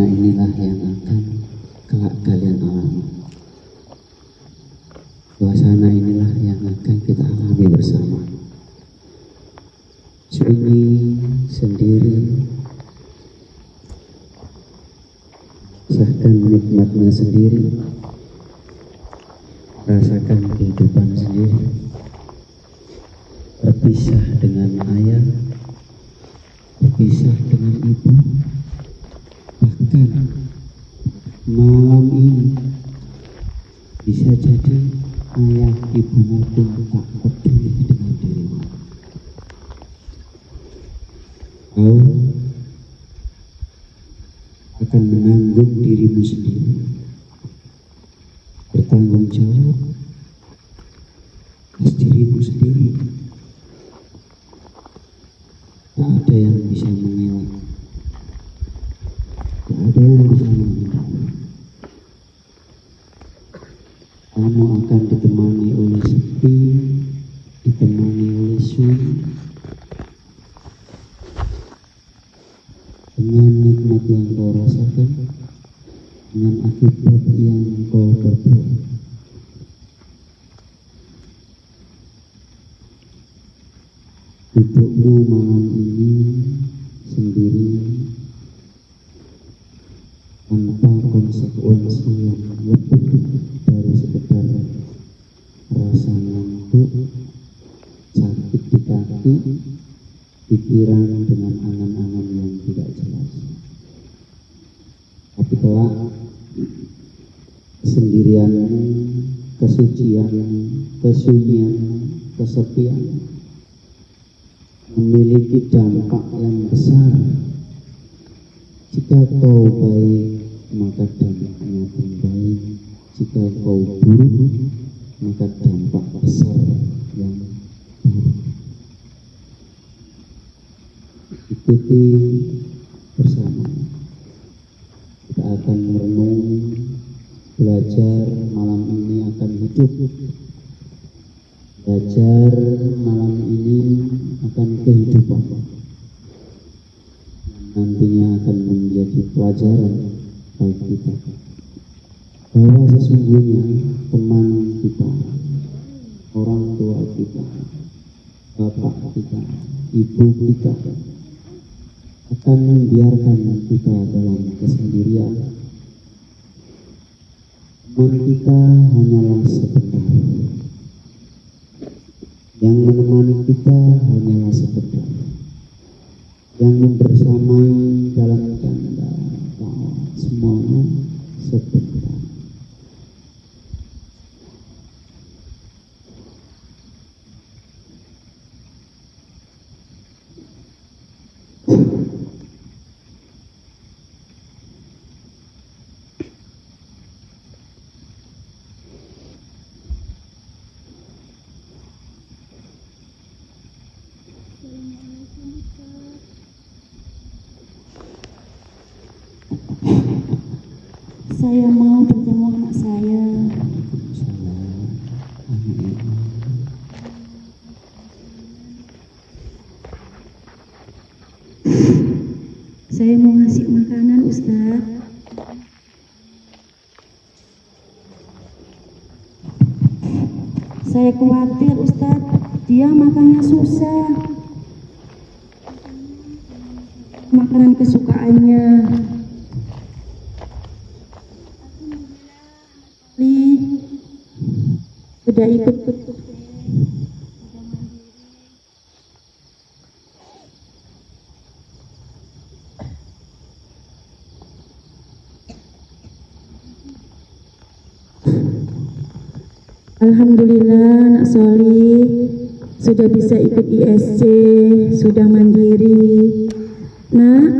inilah yang akan kelak kalian alami. Suasana inilah yang akan kita alami bersama. Sunyi sendiri, rasakan nikmatnya sendiri, rasakan kehidupan sendiri. Berpisah dengan ayah, berpisah dengan ibu, bahkan malam ini bisa jadi ayah ibumu pun tak peduli dengan dirimu. Kau akan menanggung dirimu sendiri, bertanggung jawab atas dirimu sendiri. Tak ada yang bisa mengelak, tak ada yang bisa menghindar. Kamu akan ditemani oleh sepi, ditemani oleh sunyi, dengan nikmat yang kau rasakan, dengan akibat yang kau perbuat. Hidupmu malam ini sendiri, tanpa konsekuensi yang lebih dari sekedar rasa ngantuk, sakit di kaki, pikiran dengan angan-angan yang tidak jelas. Tapi kelak kesendirianmu, kesucian, kesunyian, kesepian memiliki dampak yang besar. Jika kau baik, maka dampaknya pun baik. Jika kau buruk, maka dampak besar yang buruk. Ikuti bersama. Kita akan merenung, belajar malam ini akan hidup. Belajar malam ini akan kehidupan. Nantinya akan menjadi pelajaran bagi kita bahwa sesungguhnya teman kita, orang tua kita, bapak kita, ibu kita akan membiarkan kita dalam kesendirian. Teman kita hanyalah sebentar, yang menemani kita hanyalah sebentar, yang membersamai dalam canda tawa, semuanya sebentar. Saya mau bertemu anak saya. Saya mau ngasih makanan, Ustaz. Saya khawatir, Ustaz, dia makannya susah. Makanan kesukaannya. Sudah ikut Alhamdulillah, Nak Soli sudah bisa ikut ISC, sudah mandiri. Nak,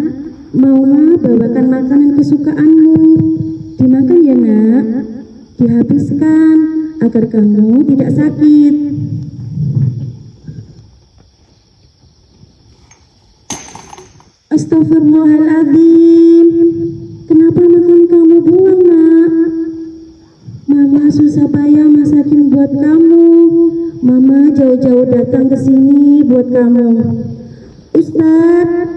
mau bawakan makanan kesukaanmu, dimakan ya Nak, dihabiskan agar kamu tidak sakit. Astagfirullahaladzim, kenapa makan kamu buang Nak? Mama susah payah masakin buat kamu. Mama jauh-jauh datang ke sini buat kamu. Ustadz,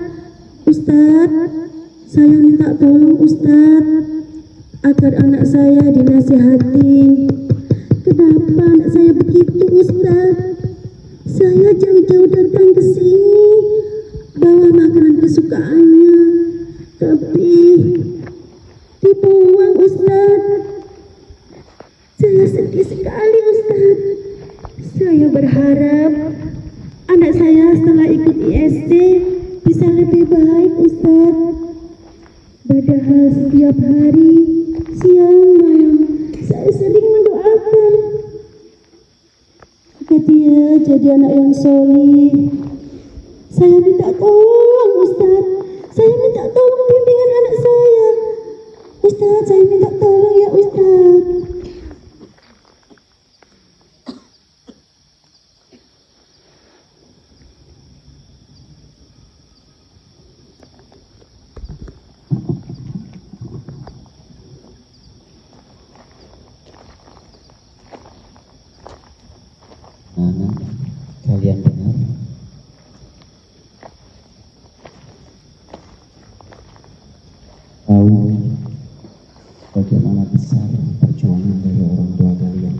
Saya minta tolong Ustadz agar anak saya dinasihatin. Kenapa anak saya begitu Ustadz? Saya jauh-jauh datang ke sini bawa makanan kesukaannya, tapi dibuang Ustadz. Saya sedih sekali Ustadz. Saya berharap anak saya setelah ikut ISD bisa lebih baik Ustadz. Padahal setiap hari siang malam saya sering mendoakan agar dia jadi anak yang soleh. Saya minta tolong Ustadz. Saya minta tolong bimbingan anak saya. Ustadz, saya minta tolong ya Ustadz. Anak, kalian dengar? Tahu bagaimana besar perjuangan dari orang tua kalian.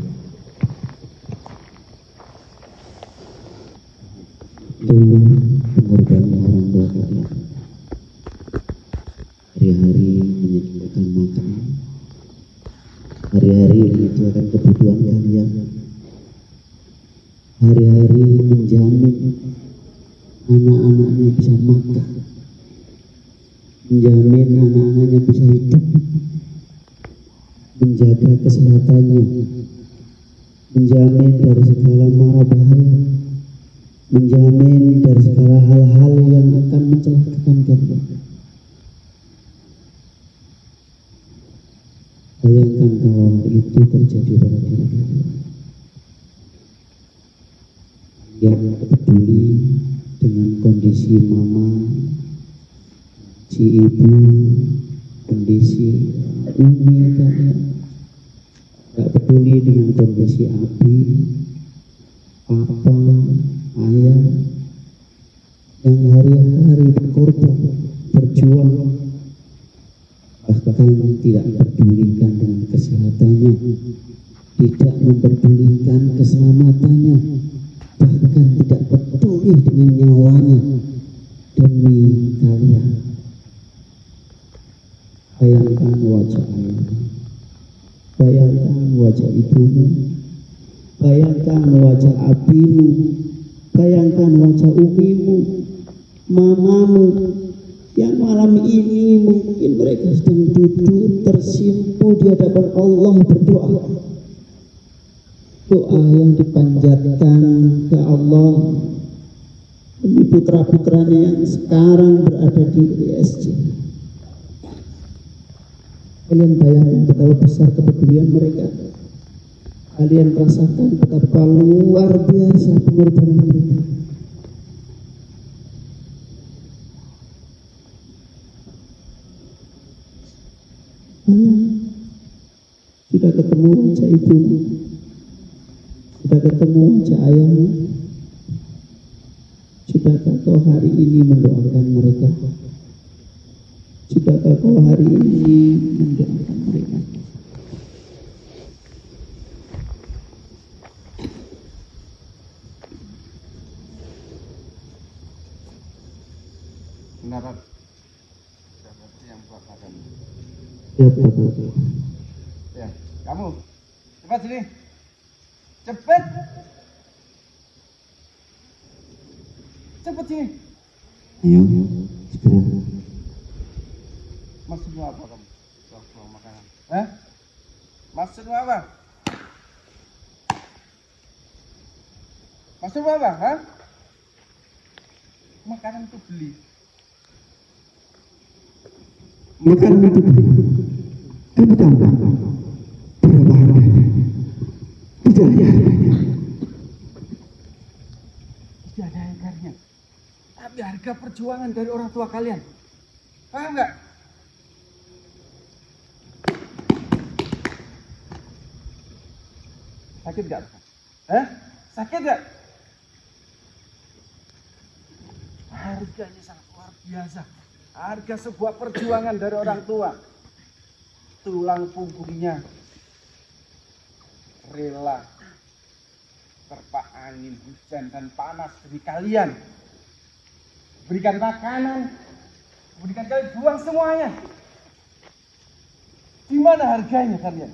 Itu mengorbankan orang tua kalian. Hari-hari menyediakan makan, hari-hari menyediakan kebutuhan kalian, hari-hari menjamin anak-anaknya bisa makan, menjamin anak-anaknya bisa hidup, menjaga kesehatannya, menjamin dari segala mara bahaya, menjamin dari segala hal-hal yang akan mencelakakan kalian. Bayangkan kalau itu terjadi pada diri kalian. Yang peduli dengan kondisi mama, si ibu, kondisi umi kalian, gak peduli dengan kondisi abi, papa, ayah, yang hari-hari berkorban, berjuang, bahkan tidak memperdulikan dengan kesehatannya, tidak memperdulikan keselamatannya, bahkan tidak peduli dengan nyawanya demi kalian. Bayangkan wajah ayah, bayangkan wajah ibumu, bayangkan wajah abimu, bayangkan wajah umimu, mamamu, yang malam ini mungkin mereka sedang duduk tersimpu di hadapan Allah berdoa. Doa yang dipanjatkan ke Allah demi putra-putranya yang sekarang berada di ISC. Kalian bayangkan betapa besar kepedulian mereka. Kalian rasakan betapa luar biasa pengorbanan mereka. Sudah ketemu wajah ibumu, sudah ketemu wajah ayahmu. Sudahkah kau hari ini mendoakan mereka? Sudahkah kau hari ini mendoakan mereka? Benar, berarti yang buat makan. Ya, Bapak. Ya, kamu cepat sini, cepat, cepat sini. Ayo, segera. Maksudmu apa kamu? Buang makanan. Hah? Maksudmu apa? Maksudmu apa? Hah? Makanan itu beli. Makanan itu kamu tahu berapa harganya? Tidak ada harganya. Tidak ada harganya. Tapi harga perjuangan dari orang tua kalian. Paham nggak? Sakit nggak? Hah? Sakit nggak? Harganya sangat luar biasa. Harga sebuah perjuangan dari orang tua. Tulang punggungnya rela terpa angin, hujan, dan panas demi kalian. Berikan makanan, berikan kalian, buang semuanya. Di mana harganya kalian?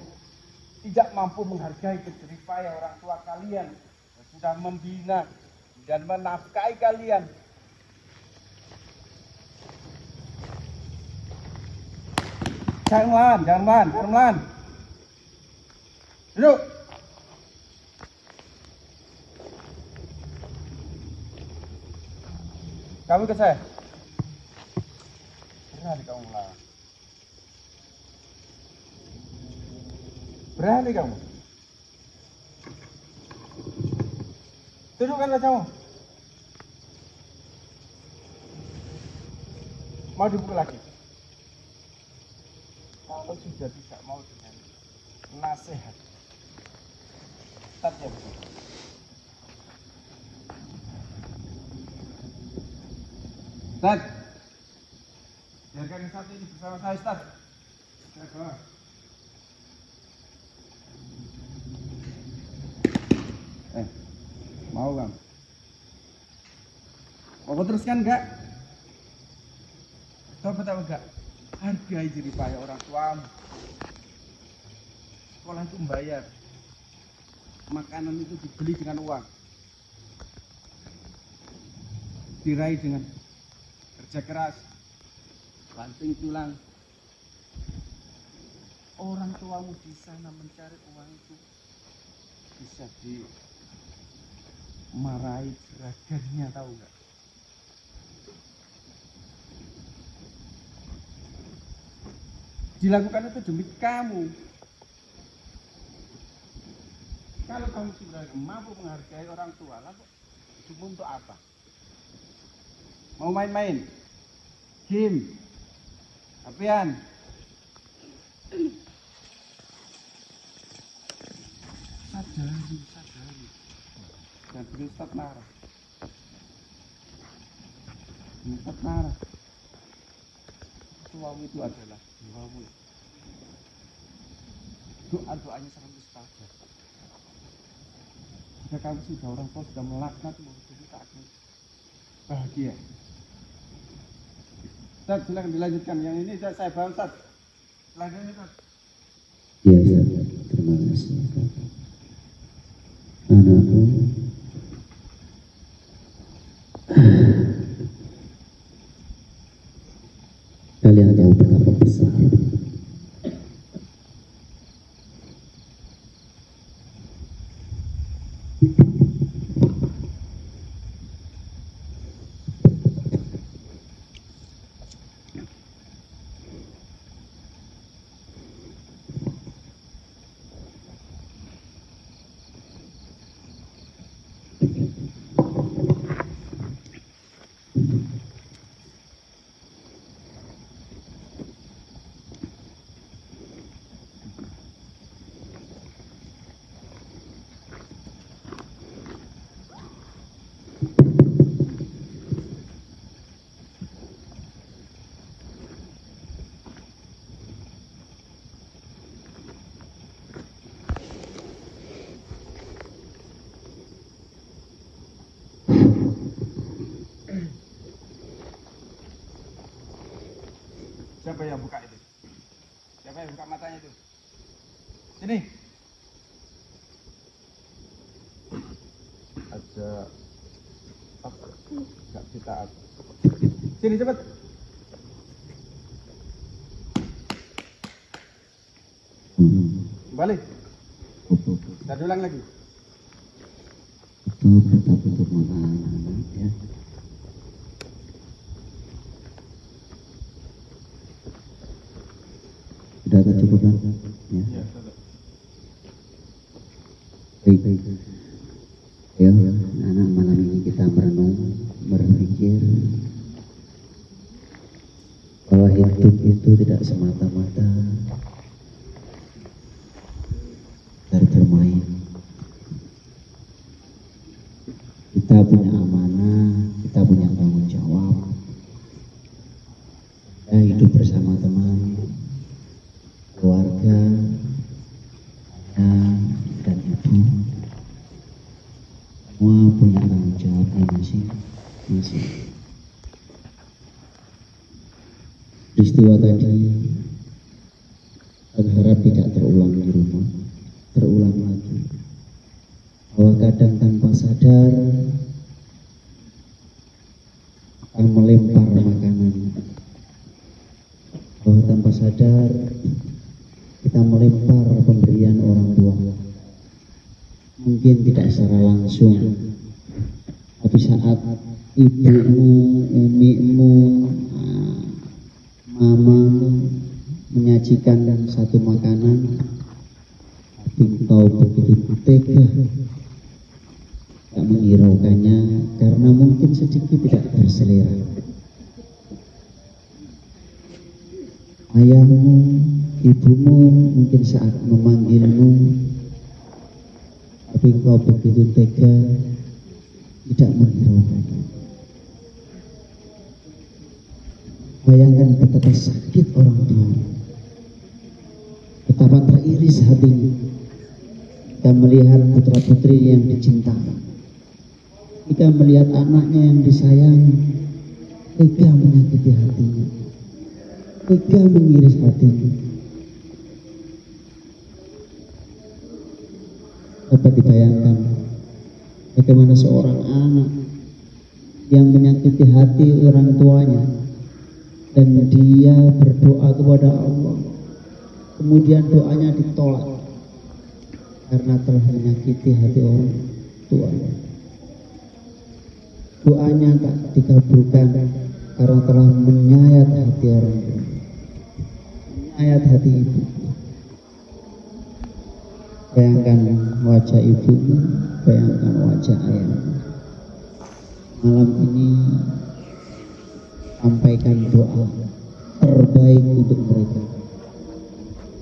Tidak mampu menghargai jeripaya orang tua kalian yang sudah membina dan menafkahi kalian. Jangan melawan. Duduk. Kamu ikut saya. Berani kamu melawan. Berani kamu. Dudukkanlah kamu. Mau dipukul lagi? Kalau sudah tidak mau dengan nasihat, Ustadz ya betul. Ustadz, biarkan yang satu ini bersama saya, Ustadz. Saya bawa. Mau kan? Mau teruskan enggak? Coba tahu enggak? Hargai jeripaya orang tuamu. Sekolah itu membayar. Makanan itu dibeli dengan uang. Diraih dengan kerja keras. Banting tulang. Orang tuamu di sana mencari uang itu bisa dimarahi juragannya, tahu enggak? Dilakukan itu demi kamu. Kalau kamu sudah mampu menghargai orang tua, lalu hidupmu untuk apa? Mau main-main? Game? Apian? Sadari. Dan Ustadz marah. Ustadz marah. Tuamu itu adalah jiwamu. Doa-doanya sangat mustajab. Jika kamu sudah orang tua sudah melaknat, jadi tak akan bahagia. Ustaz, silakan dilanjutkan. Yang ini saya bawa, Ustaz. Selanjutnya, Ustaz. Ya, terima kasih. Anakku, kalian tahu betapa besar Siapa yang buka itu? Siapa yang buka matanya itu? Sini. Ada apa? Enggak kita apa? Sini cepat. Balik. Dan ulang lagi. itu tetap untuk anak-anak ya. Sudah cukup kan? Ya. Baik. Ya, anak malam ini kita merenung, berpikir bahwa hidup itu tidak semata-mata dari bermain. Kita punya amanah, kita punya tanggung jawab. semua punya tanggung jawabnya masing-masing. Peristiwa tadi berharap tidak terulang di rumah, terulang lagi. Bahwa kadang tanpa sadar akan melempar makanan. Bahwa tanpa sadar kita melempar pemberian orang tua. Mungkin tidak secara langsung, tapi saat ibumu, umimu, mamamu menyajikan satu makanan, tapi engkau begitu tega tak menghiraukannya karena mungkin sedikit tidak berselera. Ayahmu, ibumu mungkin saat memanggilmu, tapi engkau begitu tega tidak menghiraukannya. Bayangkan betapa sakit orang tua, betapa teriris hatinya kita melihat putra putri yang dicintai, kita melihat anaknya yang disayangi, tega menyakiti hatinya, tega mengiris hatinya. Dapat dibayangkan bagaimana seorang anak yang menyakiti hati orang tuanya dan dia berdoa kepada Allah, kemudian doanya ditolak karena telah menyakiti hati orang tua. Doanya tak dikabulkan karena telah menyayat hati orang tua, menyayat hati ibu. Bayangkan wajah ibumu, bayangkan wajah ayahmu. Malam ini sampaikan doa terbaik untuk mereka.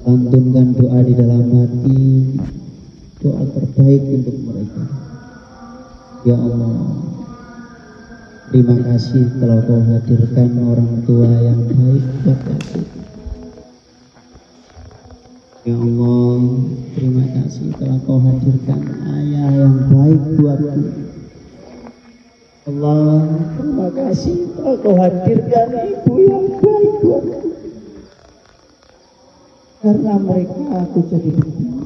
Lantunkan doa di dalam hati, doa terbaik untuk mereka. Ya Allah, terima kasih telah Kau hadirkan orang tua yang baik buat aku. Ya Allah, terima kasih telah Kau hadirkan ayah yang baik buatku. Allah, terima kasih telah Kau hadirkan ibu yang baik buatku. Karena mereka aku jadi begini.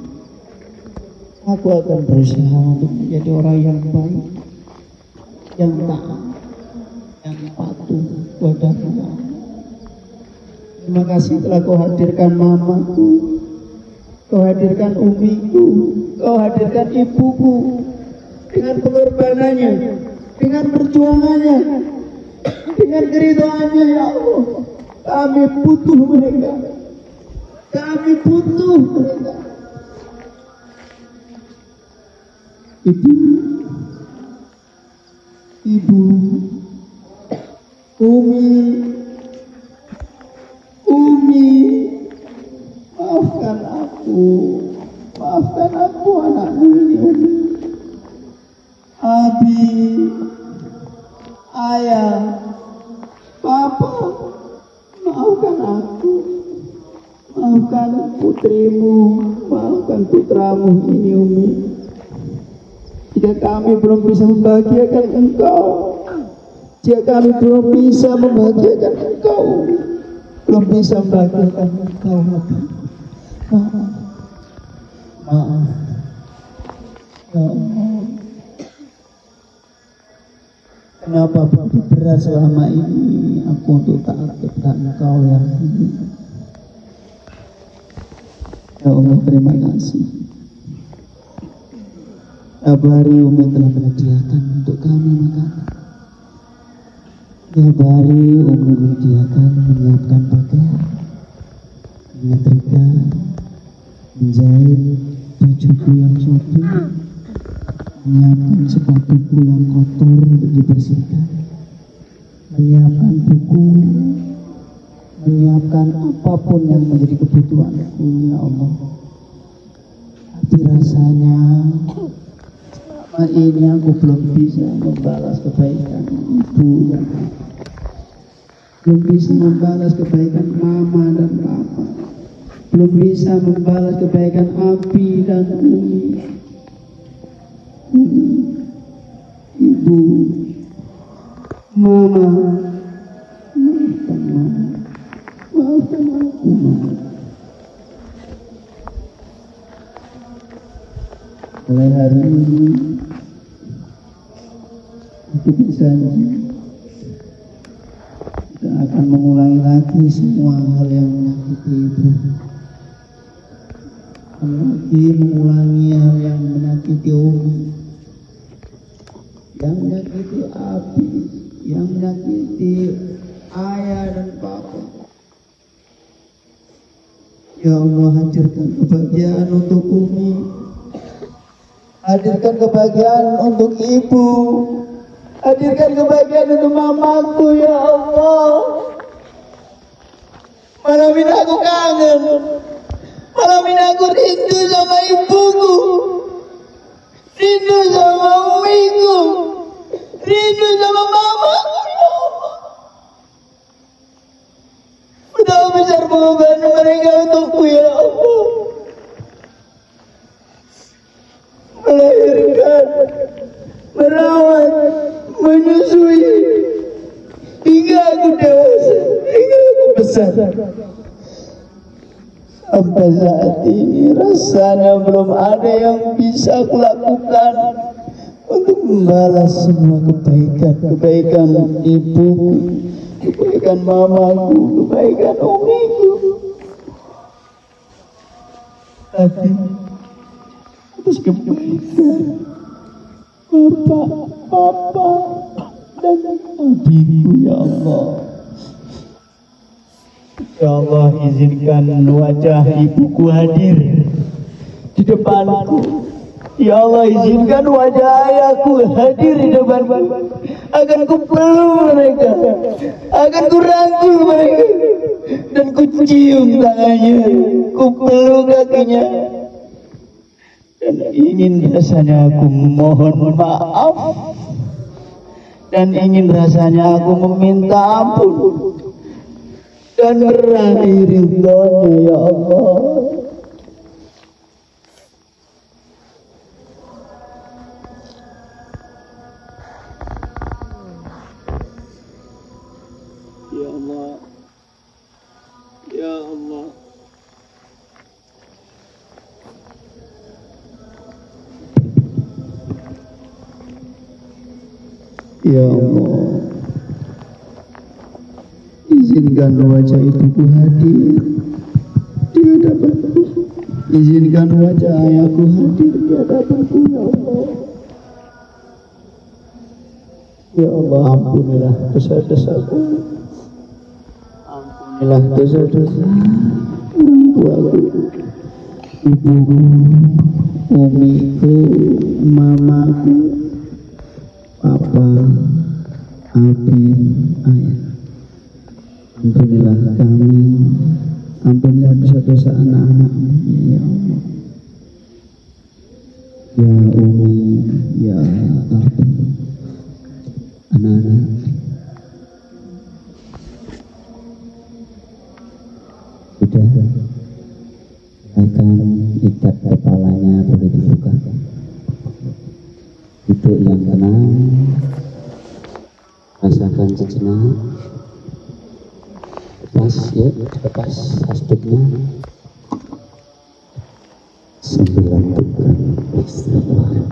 Aku akan berusaha untuk menjadi orang yang baik, yang taat, yang patuh kepada-Mu. Terima kasih telah Kau hadirkan mamaku, Kau hadirkan umiku, Kau hadirkan ibuku dengan pengorbanannya, dengan perjuangannya, dengan keridhaannya. Ya Allah, kami butuh mereka, kami butuh mereka. Ibu, Umi, maafkan aku anakmu ini, Umi. Abi, ayah, papa, maafkan aku, maafkan putrimu, maafkan putramu ini, Umi. Jika kami belum bisa membahagiakan engkau, jika kami belum bisa membahagiakan engkau, belum bisa membahagiakan engkau, maaf. Ya Allah, kenapa begitu berat selama ini aku untuk taat kepada engkau ya Allah. Ya Allah, terima kasih. Abari Umi telah menyediakan untuk kami makanan. Abari Umi menyediakan, menyiapkan pakaian, menyetrika, menjahit bajuku yang sobek, menyiapkan sepatuku yang kotor untuk dibersihkan, menyiapkan buku, menyiapkan apapun yang menjadi kebutuhanku. Ya Allah, tapi rasanya ini aku belum bisa membalas kebaikan ibu dan belum bisa membalas kebaikan mama dan papa, belum bisa membalas kebaikan Abi dan Umi. ibu, mama, maafkan aku, Mama. Mulai hari ini aku berjanji tidak akan mengulangi lagi semua hal yang menyakiti ibu, lagi mengulangi hal yang menyakiti Umi, yang menyakiti Abi, yang menyakiti ayah dan papa. Ya Allah, hadirkan kebahagiaan untuk Umi, hadirkan kebahagiaan untuk ibu, hadirkan kebahagiaan untuk mamaku. Ya Allah, malam ini aku kangen, malam ini aku rindu sama ibuku, rindu sama umiku, rindu sama mamaku. Ya Allah, betapa besar pengorbanan mereka untukku. Ya Allah, melahirkan, merawat, menyusui hingga aku dewasa, hingga aku besar. Sampai saat ini rasanya belum ada yang bisa aku lakukan untuk membalas semua kebaikan ibuku, kebaikan mamaku, kebaikan umiku. Tapi atas kebaikan Papa dan abiku, ya Allah. Ya Allah, izinkan wajah ibuku hadir di depanku. Ya Allah, izinkan wajah ayahku hadir di depanku. Akan ku peluk mereka, akan ku rangkul mereka, dan ku cium tangannya, ku peluk kakinya. Dan ingin rasanya aku mohon maaf, dan ingin rasanya aku meminta ampun dan meraih ridhonya. Ya Allah, ya Allah, ya Allah. Ya Allah, izinkan wajah ibuku hadir di hadapanku, izinkan wajah ayahku hadir di hadapanku. Ya Allah, ya Allah, ampunilah dosa-dosaku, ampunilah dosa-dosa orang tuaku, ibuku, umiku, mamaku, papa, abi, ayah. Ampunilah kami, ampunilah dosa-dosa anak-anakmu, ya Allah. Ya Umi, ya Abi, anak-anak, sudah, akan ikat kepalanya boleh dibuka. Duduk yang tenang, rasakan sejenak, lepas hasbuknya, sambil lakukan istighfar.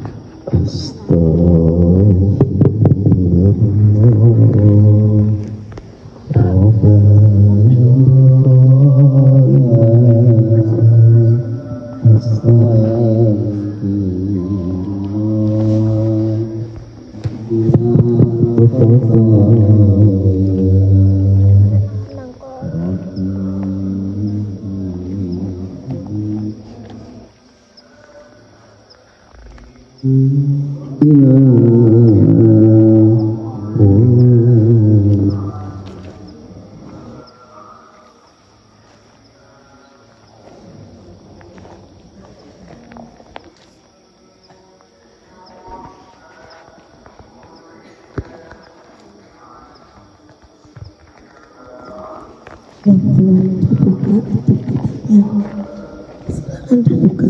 Yang belum dibuka ya, silakan dibuka.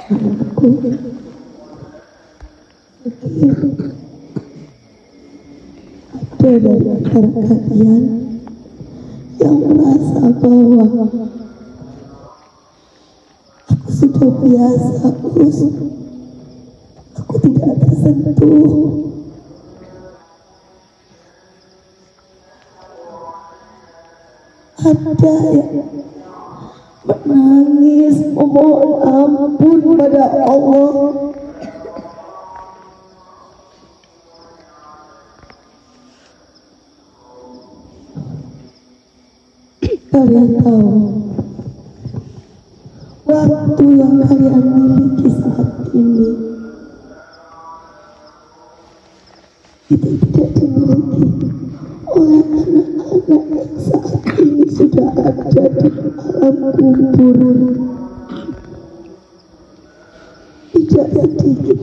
Anakku, mungkin ada dari antara kalian yang merasa bahwa aku sudah biasa urus, aku tidak tersentuh. Ada yang menangis memohon ampun pada Allah. Kalian tahu, waktu yang kalian miliki saat ini itu tidak dimiliki oleh anak-anak yang saat ini sudah ada di alam kubur. Tidak sedikit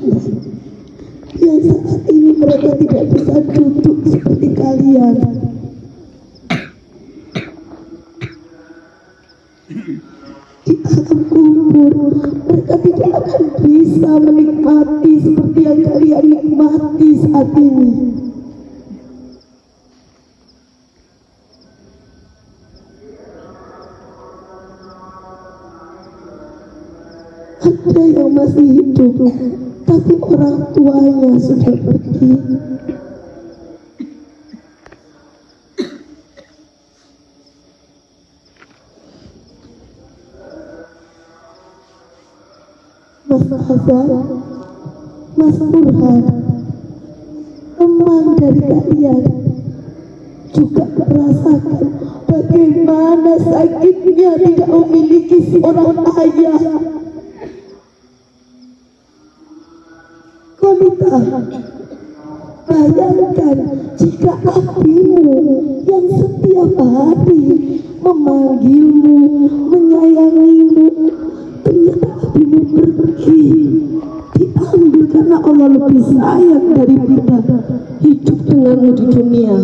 yang saat ini mereka tidak bisa duduk seperti kalian. Di alam kubur mereka tidak akan bisa menikmati seperti yang kalian nikmati saat ini. Ada yang masih hidup, tapi orang tuanya sudah pergi. Mas Hazar, Mas Burhan, teman dari kalian juga merasakan bagaimana sakitnya tidak memiliki seorang ayah. Wanita, bayangkan jika abimu yang setiap hari memanggilmu, menyayangimu, ternyata abimu pergi, diambil karena Allah lebih sayang daripada hidup denganmu di dunia.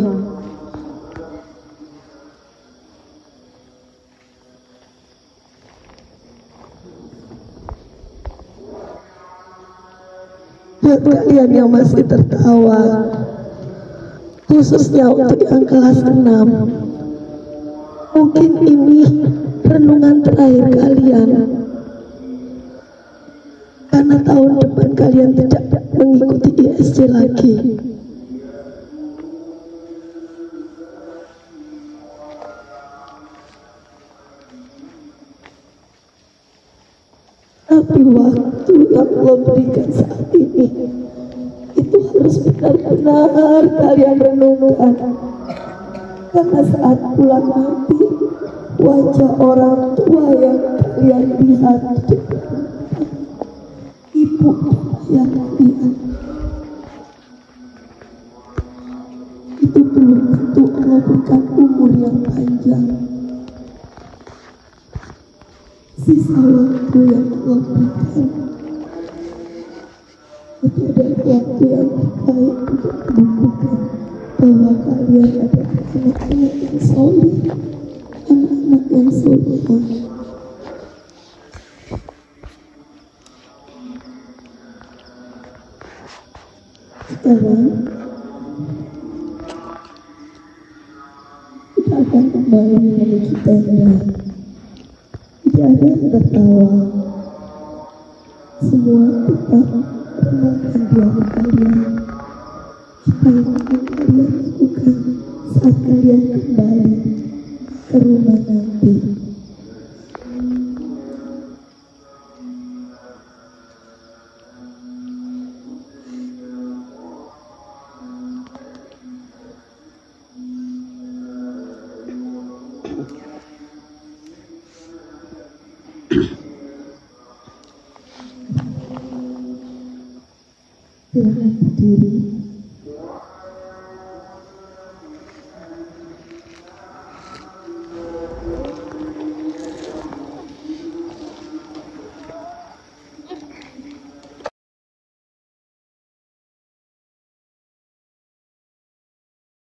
Buat kalian yang masih tertawa, khususnya untuk yang kelas 6, mungkin ini renungan terakhir kalian, karena tahun depan kalian tidak mengikuti ISC lagi. Tapi waktu yang Allah berikan saat ini itu harus benar-benar kalian renungkan, karena saat pulang nanti wajah orang tua yang kalian lihat, ibu yang kalian, itu belum tentu Allah berikan umur yang panjang. Sisa waktu yang Allah berikan itu adalah waktu yang terbaik untuk membuktikan bahwa kalian adalah anak-anak yang soleh, anak-anak yang solehah. Sekarang kita akan kembali menuju tenda. Tidak ada yang tertawa, semua tetap renungkan diri kalian. Apa yang akan kalian lakukan saat kalian kembali ke rumah nanti? Silakan berdiri.